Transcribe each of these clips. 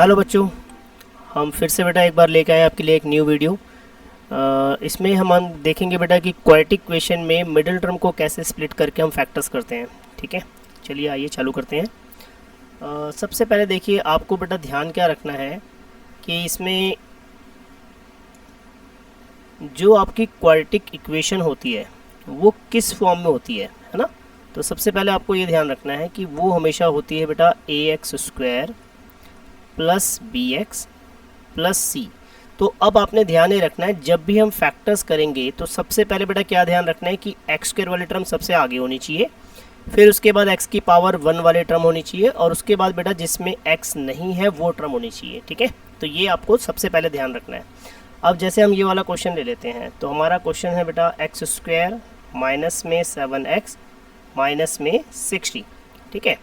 Hello बच्चों, हम फिर से बेटा एक बार लेके आए आपके लिए एक न्यू वीडियो। इसमें हम देखेंगे बेटा कि क्वाड्रेटिक इक्वेशन में मिडिल टर्म को कैसे स्प्लिट करके हम फैक्टर्स करते हैं। ठीक है, चलिए आइए चालू करते हैं। सबसे पहले देखिए, आपको बेटा ध्यान क्या रखना है कि इसमें जो आपकी क्वाड्रेटिक इक्वेशन होती है वो किस फॉर्म में होती है ना। तो सबसे पहले आपको ये ध्यान रखना है कि वो हमेशा होती है बेटा ax² plus bx plus c। तो अब आपने ध्यान ये रखना है, जब भी हम फैक्टर्स करेंगे तो सबसे पहले बेटा क्या ध्यान रखना है कि x² वाली टर्म सबसे आगे होनी चाहिए, फिर उसके बाद x की पावर 1 वाली टर्म होनी चाहिए, और उसके बाद बेटा जिसमें x नहीं है वो टर्म होनी चाहिए। ठीक है, तो ये आपको सबसे पहले ध्यान रखना है। अब जैसे हम ये वाला क्वेश्चन ले लेते हैं, तो हमारा क्वेश्चन है बेटा x² माइनस में 7x माइनस में 60। ठीक है,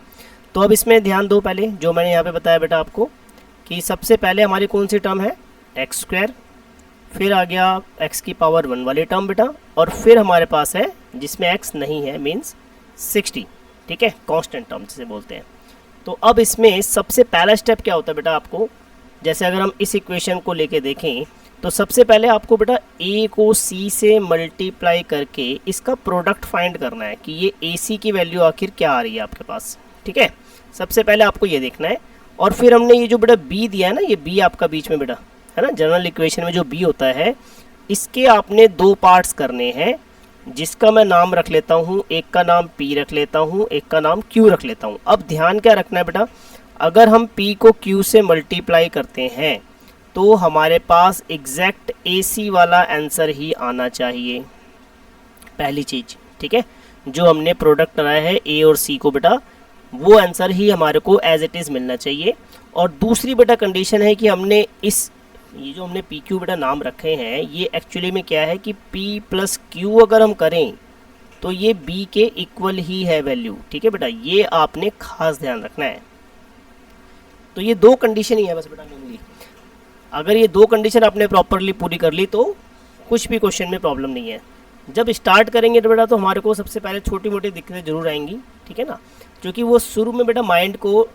तो अब इसमें ध्यान दो, पहले जो मैंने यहाँ पे बताया बेटा आपको कि सबसे पहले हमारी कौन सी टर्म है x², फिर आ गया x की पावर 1 वाली टर्म बेटा, और फिर हमारे पास है जिसमें x नहीं है मीन्स 60। ठीक है, कांस्टेंट टर्म जिसे बोलते हैं। तो अब इसमें सबसे पहला स्टेप क्या होता है बेटा आपको, जैसे अगर हम इस इक्वेशन को लेके देखें तो सबसे पहले आपको बेटा a को c से मल्टीप्लाई करके इसका प्रोडक्ट फाइंड करना है कि ये ac की वैल्यू आखिर क्या आ रही है आपके पास। ठीक है, सबसे पहले आपको ये देखना है। और फिर हमने ये जो बेटा b दिया है ना, ये b आपका बीच में बेटा है ना, जनरल इक्वेशन में जो b होता है, इसके आपने दो पार्ट्स करने हैं, जिसका मैं नाम रख लेता हूँ, एक का नाम p रख लेता हूँ, एक का नाम q रख लेता हूँ। अब ध्यान क्या रखना है बेटा, अगर हम p को q से मल्टीप्लाई करते हैं तो हमारे पास एग्जैक्ट ac वाला आंसर ही आना चाहिए, पहली चीज़। ठीक है, जो हमने प्रोडक्ट कराया है a और c को बेटा, वो आंसर ही हमारे को एज इट इज़ मिलना चाहिए। और दूसरी बेटा कंडीशन है कि हमने ये जो हमने पी क्यू बेटा नाम रखे हैं, ये एक्चुअली में क्या है कि p प्लस क्यू अगर हम करें तो ये b के इक्वल ही है वैल्यू। ठीक है बेटा, ये आपने खास ध्यान रखना है। तो ये दो कंडीशन ही है बस बेटा मेनली। अगर ये दो कंडीशन आपने प्रॉपरली पूरी कर ली तो कुछ भी क्वेश्चन में प्रॉब्लम नहीं है। जब स्टार्ट करेंगे तो बेटा तो हमारे को सबसे पहले छोटी मोटी दिक्कतें जरूर आएंगी। ठीक है ना, क्योंकि वो शुरू में बेटा माइंड को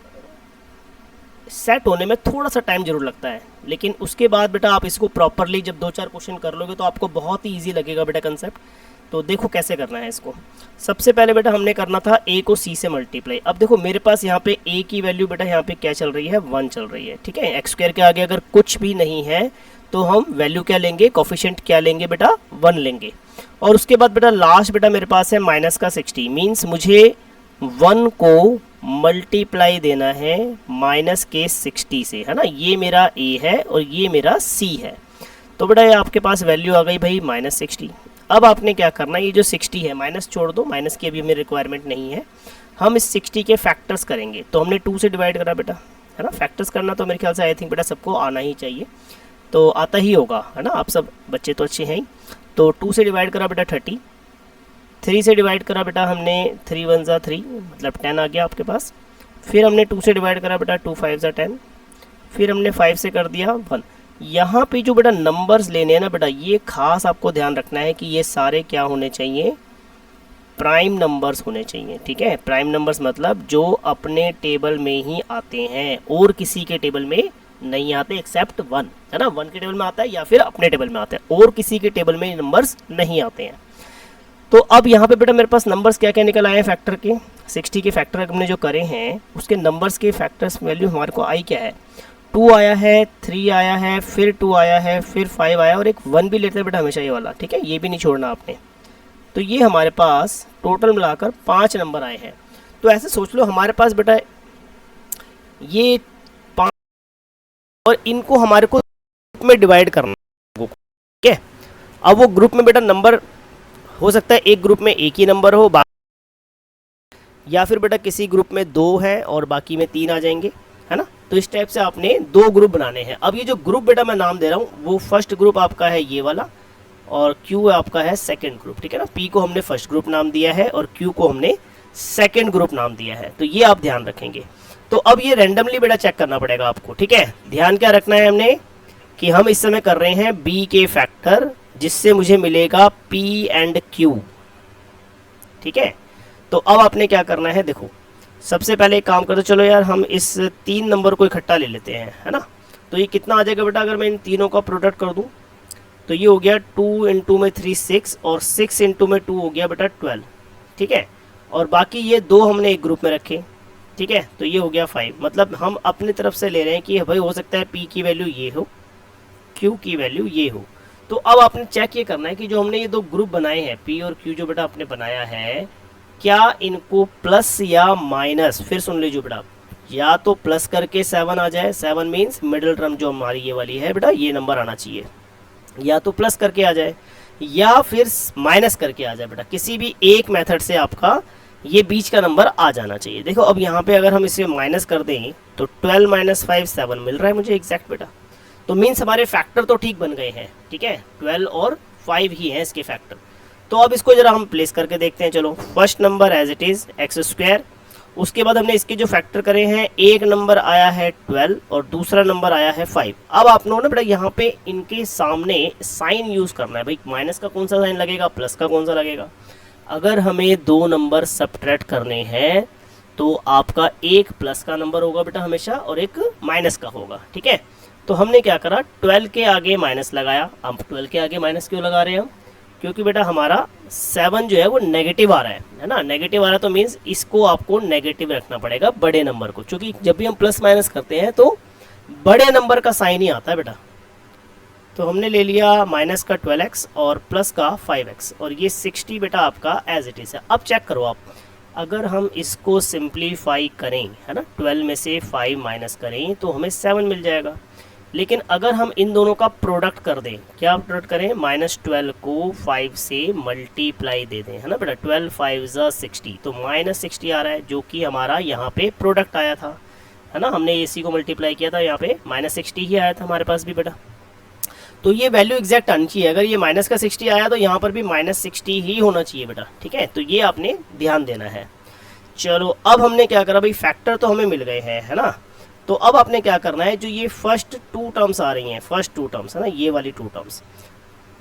सेट होने में थोड़ा सा टाइम जरूर लगता है, लेकिन उसके बाद बेटा आप इसको प्रॉपरली जब 2-4 क्वेश्चन कर लोगे तो आपको बहुत ही ईजी लगेगा बेटा कंसेप्ट। तो देखो कैसे करना है इसको। सबसे पहले बेटा हमने करना था a को c से मल्टीप्लाई। अब देखो मेरे पास यहाँ पे a की वैल्यू बेटा यहाँ पे क्या चल रही है, 1 चल रही है। ठीक है, x² के आगे अगर कुछ भी नहीं है तो हम वैल्यू क्या लेंगे, कोफिशिएंट क्या लेंगे बेटा, 1 लेंगे। और उसके बाद बेटा लास्ट बेटा मेरे पास है माइनस का 60, मीन्स मुझे 1 को मल्टीप्लाई देना है माइनस के 60 से, है ना। ये मेरा a है और ये मेरा c है। तो बेटा ये आपके पास वैल्यू आ गई भाई -60। अब आपने क्या करना है, ये जो 60 है माइनस छोड़ दो, माइनस की अभी हमें रिक्वायरमेंट नहीं है। हम इस 60 के फैक्टर्स करेंगे, तो हमने 2 से डिवाइड करा बेटा, है ना। फैक्टर्स करना तो मेरे ख्याल से आई थिंक बेटा सबको आना ही चाहिए, तो आता ही होगा, है ना। आप सब बच्चे तो अच्छे हैं ही। तो 2 से डिवाइड करा बेटा 30, 3 से डिवाइड करा बेटा हमने 3 1 ज़ा 3 मतलब 10 आ गया आपके पास। फिर हमने 2 से डिवाइड करा बेटा 2 5 ज़ा 10, फिर हमने 5 से कर दिया 1। यहाँ पे जो बेटा नंबर्स लेने हैं ना बेटा, ये खास आपको ध्यान रखना है कि ये सारे क्या होने चाहिए, प्राइम नंबर्स होने चाहिए। ठीक है, प्राइम नंबर्स मतलब जो अपने टेबल में ही आते हैं और किसी के टेबल में नहीं आते एक्सेप्ट 1, है ना। 1 के टेबल में आता है या फिर अपने टेबल में आता है, और किसी के टेबल में नंबर्स नहीं आते हैं। तो अब यहाँ पे बेटा मेरे पास नंबर्स क्या क्या निकल आए हैं फैक्टर के, 60 के फैक्टर हमने जो करे हैं उसके नंबर्स के फैक्टर्स वैल्यू हमारे को आई क्या है, 2 आया है, 3 आया है, फिर 2 आया है, फिर 5 आया, और एक 1 भी लेते हैं बेटा हमेशा ये वाला। ठीक है, ये भी नहीं छोड़ना आपने। तो ये हमारे पास टोटल मिलाकर 5 नंबर आए हैं। तो ऐसे सोच लो हमारे पास बेटा ये 5, और इनको हमारे को ग्रुप में डिवाइड करना है। ठीक है, अब वो ग्रुप में बेटा नंबर हो सकता है एक ग्रुप में एक ही नंबर हो, या फिर बेटा किसी ग्रुप में 2 है और बाकी में 3 आ जाएंगे, है ना। तो इस टाइप से आपने 2 ग्रुप बनाने हैं। अब ये जो ग्रुप बेटा मैं नाम दे रहा हूँ, वो फर्स्ट ग्रुप आपका है ये वाला, और Q आपका है सेकंड ग्रुप। ठीक है ना, P को हमने फर्स्ट ग्रुप नाम दिया है और Q को हमने सेकंड ग्रुप नाम दिया है। तो ये आप ध्यान रखेंगे। तो अब ये रैंडमली बेटा चेक करना पड़ेगा आपको। ठीक है, ध्यान क्या रखना है हमने कि हम इस समय कर रहे हैं B के फैक्टर, जिससे मुझे मिलेगा P एंड Q। ठीक है, तो अब आपने क्या करना है, देखो सबसे पहले एक काम करते, चलो यार हम इस 3 नंबर को इकट्ठा ले लेते हैं, है ना। तो ये कितना आ जाएगा बेटा, अगर मैं इन तीनों का प्रोडक्ट कर दूं तो ये हो गया 2 इंटू में 3 6 और 6 इंटू में 2 हो गया बेटा 12, ठीक है। और बाकी ये दो हमने एक ग्रुप में रखे, ठीक है, तो ये हो गया 5। मतलब हम अपनी तरफ से ले रहे हैं कि भाई हो सकता है P की वैल्यू ये हो, Q की वैल्यू ये हो। तो अब आपने चेक ये करना है कि जो हमने ये दो ग्रुप बनाए हैं P और Q जो बेटा आपने बनाया है, क्या इनको प्लस या माइनस, फिर सुन लीजिए बेटा, या तो प्लस करके 7 आ जाए, 7 मीन्स मिडिल टर्म जो हमारी ये वाली है बेटा, ये नंबर आना चाहिए, या तो प्लस करके आ जाए या फिर माइनस करके आ जाए बेटा, किसी भी एक मेथड से आपका ये बीच का नंबर आ जाना चाहिए। देखो अब यहाँ पे अगर हम इसे माइनस कर दें तो 12 माइनस 5 7 मिल रहा है मुझे एग्जैक्ट बेटा। तो मीन्स हमारे फैक्टर तो ठीक बन गए हैं, ठीक है, 12 और 5 ही हैं इसके फैक्टर। तो अब इसको जरा हम प्लेस करके देखते हैं। चलो first number as it is x square, उसके बाद हमने इसके जो फैक्टर करे हैं, एक नंबर आया है 12 और दूसरा नंबर आया है 5। अब आप लोगों ने बेटा यहाँ पे इनके सामने साइन यूज़ करना है, भाई माइनस का कौन सा साइन लगेगा, प्लस का कौन सा लगेगा। अगर हमें दो नंबर सब्ट्रैक्ट करने हैं तो आपका एक प्लस का नंबर होगा बेटा हमेशा और एक माइनस का होगा, ठीक है। तो हमने क्या करा, 12 के आगे माइनस लगाया। अब 12 के आगे माइनस क्यों लगा रहे हैं हम, क्योंकि बेटा हमारा 7 जो है वो नेगेटिव आ रहा है ना, नेगेटिव आ रहा है तो मीन्स इसको आपको नेगेटिव रखना पड़ेगा बड़े नंबर को, क्योंकि जब भी हम प्लस माइनस करते हैं तो बड़े नंबर का साइन ही आता है बेटा। तो हमने ले लिया माइनस का 12x और प्लस का 5x और ये 60 बेटा आपका एज इट इज़ है। अब चेक करो आप, अगर हम इसको सिंप्लीफाई करें, है ना, 12 में से 5 माइनस करें तो हमें 7 मिल जाएगा। लेकिन अगर हम इन दोनों का प्रोडक्ट कर दें, क्या प्रोडक्ट करें, -12 को 5 से मल्टीप्लाई दे दें, है ना बेटा, 12 5 60, तो -60 आ रहा है जो कि हमारा यहाँ पे प्रोडक्ट आया था, है ना, हमने इसी को मल्टीप्लाई किया था, यहाँ पे -60 ही आया था हमारे पास भी बेटा। तो ये वैल्यू एग्जैक्ट आनी चाहिए, अगर ये माइनस का 60 आया तो यहाँ पर भी -60 ही होना चाहिए बेटा, ठीक है। तो ये आपने ध्यान देना है। चलो अब हमने क्या करा भाई, फैक्टर तो हमें मिल गए हैं, है ना। तो अब आपने क्या करना है, जो ये फर्स्ट 2 टर्म्स आ रही हैं, फर्स्ट 2 टर्म्स है ना, ये वाली 2 टर्म्स,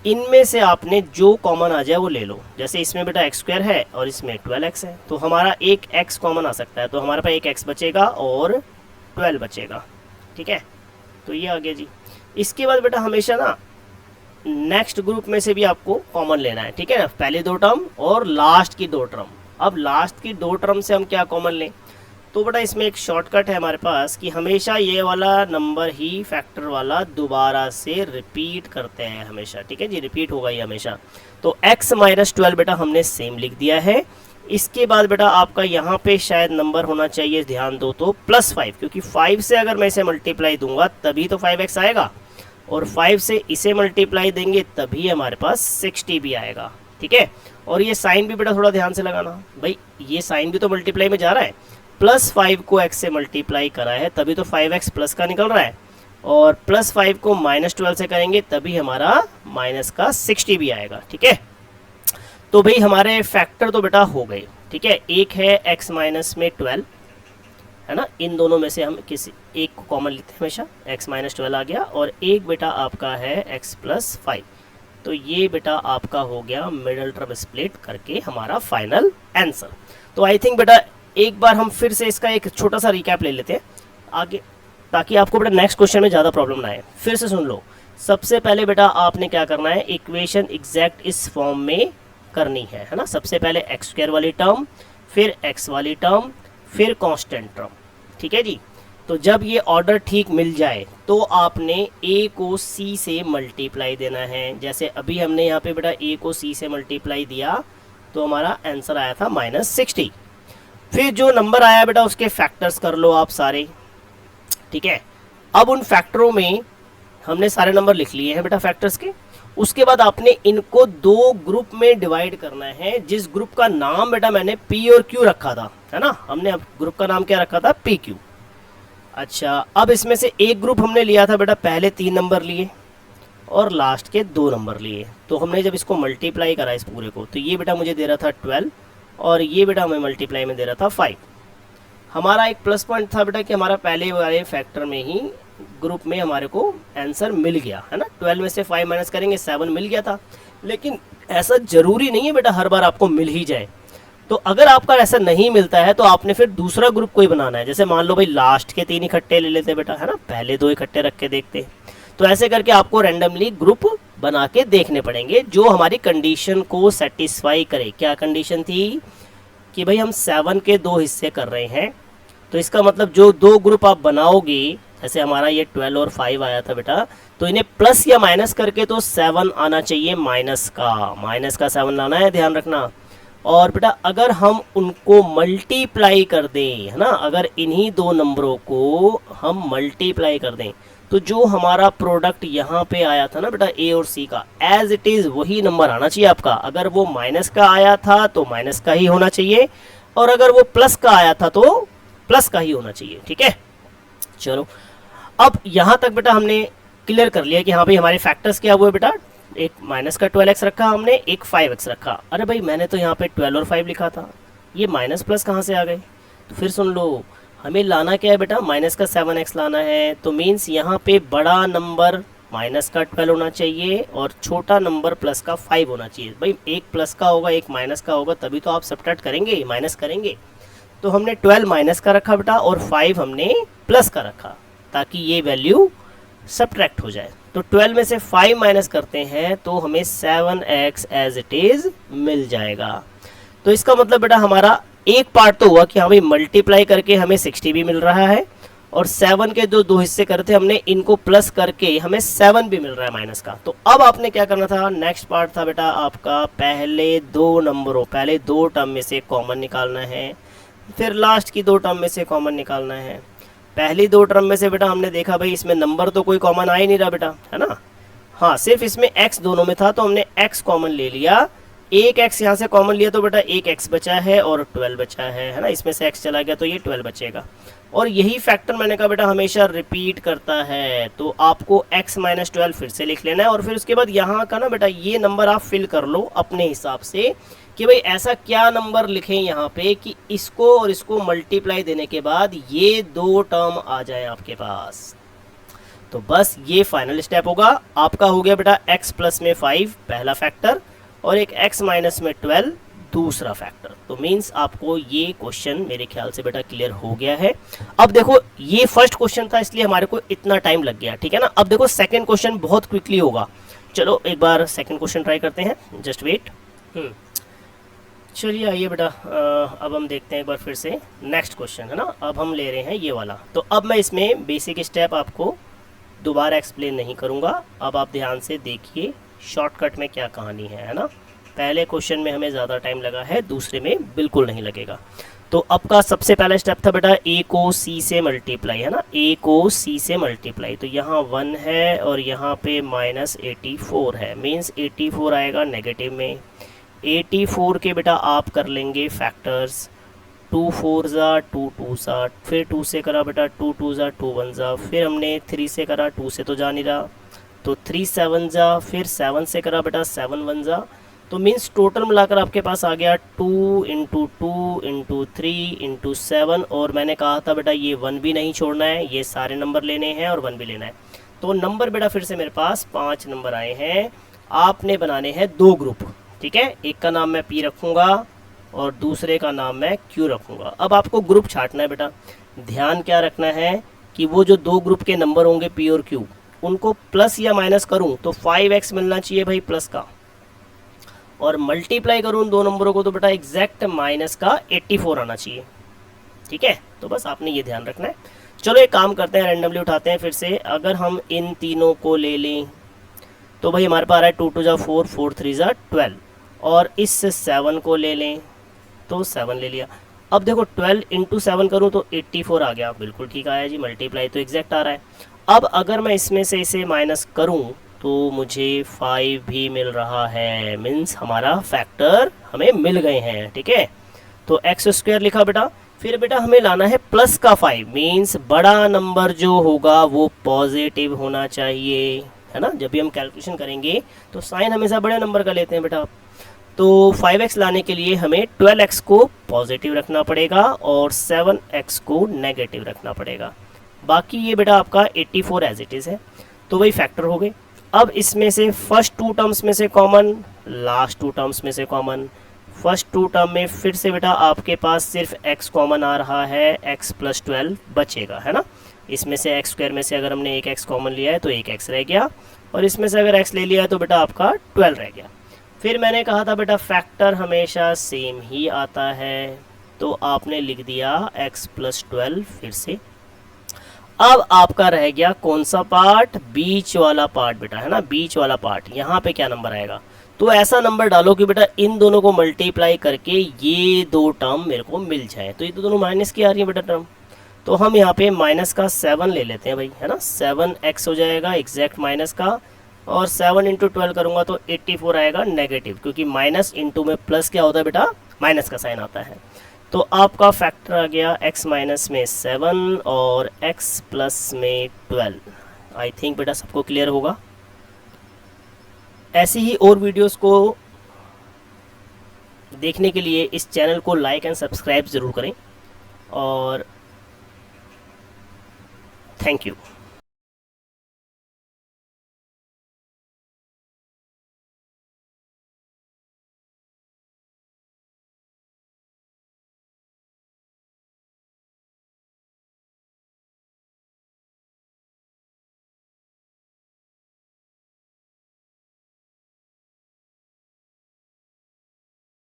इनमें से आपने जो कॉमन आ जाए वो ले लो। जैसे इसमें बेटा x² है और इसमें 12x है, तो हमारा एक x कॉमन आ सकता है, तो हमारे पास एक x बचेगा और 12 बचेगा, ठीक है। तो ये आ गया जी। इसके बाद बेटा हमेशा ना नेक्स्ट ग्रुप में से भी आपको कॉमन लेना है, ठीक है ना, पहले 2 टर्म और लास्ट की 2 टर्म। अब लास्ट की 2 टर्म से हम क्या कॉमन लें, तो बेटा इसमें एक शॉर्टकट है हमारे पास कि हमेशा ये वाला नंबर ही फैक्टर वाला दोबारा से रिपीट करते हैं हमेशा, ठीक है जी, रिपीट होगा ये हमेशा। तो x - 12 बेटा हमने सेम लिख दिया है। इसके बाद बेटा आपका यहाँ पे शायद नंबर होना चाहिए, ध्यान दो तो +5, क्योंकि 5 से अगर मैं इसे मल्टीप्लाई दूंगा तभी तो 5x आएगा, और 5 से इसे मल्टीप्लाई देंगे तभी हमारे पास 60 भी आएगा, ठीक है। और ये साइन भी बेटा थोड़ा ध्यान से लगाना, भाई ये साइन भी तो मल्टीप्लाई में जा रहा है, +5 को x से मल्टीप्लाई करा है तभी तो 5x प्लस का निकल रहा है, और +5 को -12 से करेंगे तभी हमारा माइनस का 60 भी आएगा, ठीक है। तो भाई हमारे फैक्टर तो बेटा हो गए, ठीक है। एक है x माइनस में 12, है ना, इन दोनों में से हम किसी एक को कॉमन लेते हैं हमेशा, x - 12 आ गया, और एक बेटा आपका है x + 5। तो ये बेटा आपका हो गया मिडल टर्म स्प्लिट करके हमारा फाइनल आंसर। तो आई थिंक बेटा एक बार हम फिर से इसका एक छोटा सा रिकैप ले लेते हैं आगे, ताकि आपको बेटा नेक्स्ट क्वेश्चन में ज़्यादा प्रॉब्लम ना आए। फिर से सुन लो, सबसे पहले बेटा आपने क्या करना है, इक्वेशन एग्जैक्ट इस फॉर्म में करनी है ना। सबसे पहले x² वाली टर्म, फिर x वाली टर्म, फिर कांस्टेंट टर्म, ठीक है जी। तो जब ये ऑर्डर ठीक मिल जाए तो आपने a को c से मल्टीप्लाई देना है। जैसे अभी हमने यहाँ पे बेटा a को c से मल्टीप्लाई दिया तो हमारा आंसर आया था -60। फिर जो नंबर आया बेटा उसके फैक्टर्स कर लो आप सारे, ठीक है। अब उन फैक्टरों में हमने सारे नंबर लिख लिए हैं बेटा फैक्टर्स के। उसके बाद आपने इनको 2 ग्रुप में डिवाइड करना है, जिस ग्रुप का नाम बेटा मैंने P और Q रखा था, है ना, हमने ग्रुप का नाम क्या रखा था, PQ। अच्छा, अब इसमें से एक ग्रुप हमने लिया था बेटा, पहले 3 नंबर लिए और लास्ट के 2 नंबर लिए। तो हमने जब इसको मल्टीप्लाई करा इस पूरे को, तो ये बेटा मुझे दे रहा था 12 और ये बेटा हमें मल्टीप्लाई में दे रहा था 5। हमारा एक प्लस पॉइंट था बेटा कि हमारा पहले वाले फैक्टर में ही ग्रुप में हमारे को आंसर मिल गया, है ना। 12 में से 5 माइनस करेंगे 7 मिल गया था। लेकिन ऐसा ज़रूरी नहीं है बेटा हर बार आपको मिल ही जाए। तो अगर आपका ऐसा नहीं मिलता है तो आपने फिर दूसरा ग्रुप कोई बनाना है। जैसे मान लो भाई लास्ट के 3 इकट्ठे ले लेते बेटा, है ना, पहले 2 इकट्ठे रख के देखते। तो ऐसे करके आपको रैंडमली ग्रुप बना के देखने पड़ेंगे जो हमारी कंडीशन को सेटिस्फाई करे। क्या कंडीशन थी कि भाई हम 7 के 2 हिस्से कर रहे हैं, तो इसका मतलब जो 2 ग्रुप आप बनाओगे, जैसे हमारा ये 12 और 5 आया था बेटा, तो इन्हें प्लस या माइनस करके तो 7 आना चाहिए माइनस का 7 लाना है, ध्यान रखना। और बेटा अगर हम उनको मल्टीप्लाई कर दें, है ना, अगर इन्हीं 2 नंबरों को हम मल्टीप्लाई कर दें तो जो हमारा प्रोडक्ट यहाँ पे आया था ना बेटा ए और सी का, एज इट इज़ वही नंबर आना चाहिए आपका। अगर वो माइनस का आया था तो माइनस का ही होना चाहिए, और अगर वो प्लस का आया था तो प्लस का ही होना चाहिए। ठीक है, चलो अब यहाँ तक बेटा हमने क्लियर कर लिया कि हाँ भाई हमारे फैक्टर्स क्या हुए बेटा, एक माइनस का 12x रखा हमने, एक 5x रखा। अरे भाई मैंने तो यहाँ पे 12 और 5 लिखा था, ये माइनस प्लस कहाँ से आ गए? तो फिर सुन लो, हमें लाना क्या है बेटा, माइनस का 7x लाना है। तो मीन्स यहाँ पे बड़ा नंबर माइनस का 12 होना चाहिए और छोटा नंबर प्लस का 5 होना चाहिए। भाई एक प्लस का होगा एक माइनस का होगा तभी तो आप सब्ट्रैक्ट करेंगे, माइनस करेंगे। तो हमने 12 माइनस का रखा बेटा और 5 हमने प्लस का रखा ताकि ये वैल्यू सब्ट्रैक्ट हो जाए। तो 12 में से 5 माइनस करते हैं तो हमें 7x एज इट इज मिल जाएगा। तो इसका मतलब बेटा हमारा एक पार्ट तो हुआ कि हाँ भाई मल्टीप्लाई करके हमें 60 भी मिल रहा है, और 7 के जो 2 हिस्से करते हमने इनको प्लस करके हमें 7 भी मिल रहा है माइनस का। तो अब आपने क्या करना था, नेक्स्ट पार्ट था बेटा आपका पहले 2 टर्म में से कॉमन निकालना है, फिर लास्ट की 2 टर्म में से कॉमन निकालना है। पहली 2 टर्म में से बेटा हमने देखा भाई इसमें नंबर तो कोई कॉमन आ ही नहीं रहा बेटा, है ना, हाँ सिर्फ इसमें x दोनों में था तो हमने x कॉमन ले लिया। एक x यहाँ से कॉमन लिया तो बेटा एक x बचा है और 12 बचा है ना, इसमें से x चला गया तो ये 12 बचेगा। और यही फैक्टर मैंने कहा बेटा हमेशा रिपीट करता है, तो आपको x माइनस 12 फिर से लिख लेना है। और फिर उसके बाद यहाँ का ना बेटा ये नंबर आप फिल कर लो अपने हिसाब से कि भाई ऐसा क्या नंबर लिखें यहाँ पे कि इसको और इसको मल्टीप्लाई देने के बाद ये 2 टर्म आ जाए आपके पास। तो बस ये फाइनल स्टेप होगा आपका। हो गया बेटा x प्लस में 5 पहला फैक्टर और एक x माइनस में 12 दूसरा फैक्टर। तो मीन्स आपको ये क्वेश्चन मेरे ख्याल से बेटा क्लियर हो गया है। अब देखो ये फर्स्ट क्वेश्चन था इसलिए हमारे को इतना टाइम लग गया, ठीक है ना। अब देखो सेकंड क्वेश्चन बहुत क्विकली होगा। चलो एक बार सेकंड क्वेश्चन ट्राई करते हैं, जस्ट वेट। चलिए आइए बेटा, अब हम देखते हैं एक बार फिर से नेक्स्ट क्वेश्चन, है ना। अब हम ले रहे हैं ये वाला। तो अब मैं इसमें बेसिक स्टेप आपको दोबारा एक्सप्लेन नहीं करूँगा, अब आप ध्यान से देखिए शॉर्टकट में क्या कहानी है ना। पहले क्वेश्चन में हमें ज़्यादा टाइम लगा है, दूसरे में बिल्कुल नहीं लगेगा। तो अब का सबसे पहला स्टेप था बेटा a को c से मल्टीप्लाई, है ना, a को c से मल्टीप्लाई। तो यहाँ 1 है और यहाँ पे -84 है, मीन्स 84 आएगा नेगेटिव में। 84 के बेटा आप कर लेंगे फैक्टर्स, 2 4 ज़ा 2 2 ज़ा, फिर 2 से करा बेटा 2 2 ज़ा 2 1 ज़ा, फिर हमने 3 से करा 2 से तो जा नहीं रहा तो 3 7 ज़ा, फिर 7 से करा बेटा 7 1 ज़ा। तो मीन्स टोटल मिलाकर आपके पास आ गया 2 इंटू 2 इंटू 3 इंटू 7। और मैंने कहा था बेटा ये 1 भी नहीं छोड़ना है, ये सारे नंबर लेने हैं और 1 भी लेना है। तो नंबर बेटा फिर से मेरे पास 5 नंबर आए हैं। आपने बनाने हैं 2 ग्रुप, ठीक है। एक का नाम मैं P रखूँगा और दूसरे का नाम मैं Q रखूँगा। अब आपको ग्रुप छांटना है बेटा। ध्यान क्या रखना है कि वो जो 2 ग्रुप के नंबर होंगे P और Q, उनको प्लस या माइनस करूँ तो 5x मिलना चाहिए भाई प्लस का, और मल्टीप्लाई करूँ 2 नंबरों को तो बेटा एग्जैक्ट माइनस का 84 आना चाहिए, ठीक है। तो बस आपने ये ध्यान रखना है। चलो एक काम करते हैं, रैंडमली उठाते हैं फिर से। अगर हम इन तीनों को ले लें तो भाई हमारे पास आ रहा है 2 2 ज़ा 4 4 3 ज़ा 12, और इस 7 को ले लें तो 7 ले लिया। अब देखो 12 इंटू 7 करूँ तो 84 आ गया, बिल्कुल ठीक आया जी, मल्टीप्लाई तो एग्जैक्ट आ रहा है। अब अगर मैं इसमें से इसे माइनस करूँ तो मुझे 5 भी मिल रहा है, मीन्स हमारा फैक्टर हमें मिल गए हैं, ठीक है। तो x² लिखा बेटा। फिर बेटा हमें लाना है प्लस का 5, मीन्स बड़ा नंबर जो होगा वो पॉजिटिव होना चाहिए, है ना। जब भी हम कैलकुलेशन करेंगे तो साइन हमेशा बड़े नंबर का लेते हैं बेटा। तो 5x लाने के लिए हमें 12x को पॉजिटिव रखना पड़ेगा और 7x को नेगेटिव रखना पड़ेगा। बाकी ये बेटा आपका 84 एज इट इज़ है, तो वही फैक्टर हो गए। अब इसमें से फर्स्ट 2 टर्म्स में से कॉमन, लास्ट 2 टर्म्स में से कॉमन, फर्स्ट टू टर्म में फिर से बेटा आपके पास सिर्फ x कॉमन आ रहा है, x प्लस 12 बचेगा, है ना। इसमें से x स्क्वायर में से अगर हमने एक x कॉमन लिया है तो एक x रह गया, और इसमें से अगर x ले लिया है तो बेटा आपका 12 रह गया। फिर मैंने कहा था बेटा फैक्टर हमेशा सेम ही आता है, तो आपने लिख दिया x प्लस 12 फिर से। अब आपका रह गया कौन सा पार्ट, बीच वाला पार्ट बेटा, है ना, बीच वाला पार्ट। यहाँ पे क्या नंबर आएगा, तो ऐसा नंबर डालो कि बेटा इन दोनों को मल्टीप्लाई करके ये दो टर्म मेरे को मिल जाए। तो ये तो दोनों माइनस की आ रही है बेटा टर्म, तो हम यहाँ पे माइनस का 7 ले लेते हैं भाई, है ना। 7x हो जाएगा एग्जैक्ट माइनस का, और 7 इंटू 12 करूँगा तो 84 आएगा नेगेटिव, क्योंकि माइनस इंटू में प्लस क्या होता है बेटा, माइनस का साइन आता है। तो आपका फैक्टर आ गया x माइनस में 7 और x प्लस में 12। आई थिंक बेटा सबको क्लियर होगा। ऐसी ही और वीडियोस को देखने के लिए इस चैनल को लाइक एंड सब्सक्राइब ज़रूर करें, और थैंक यू।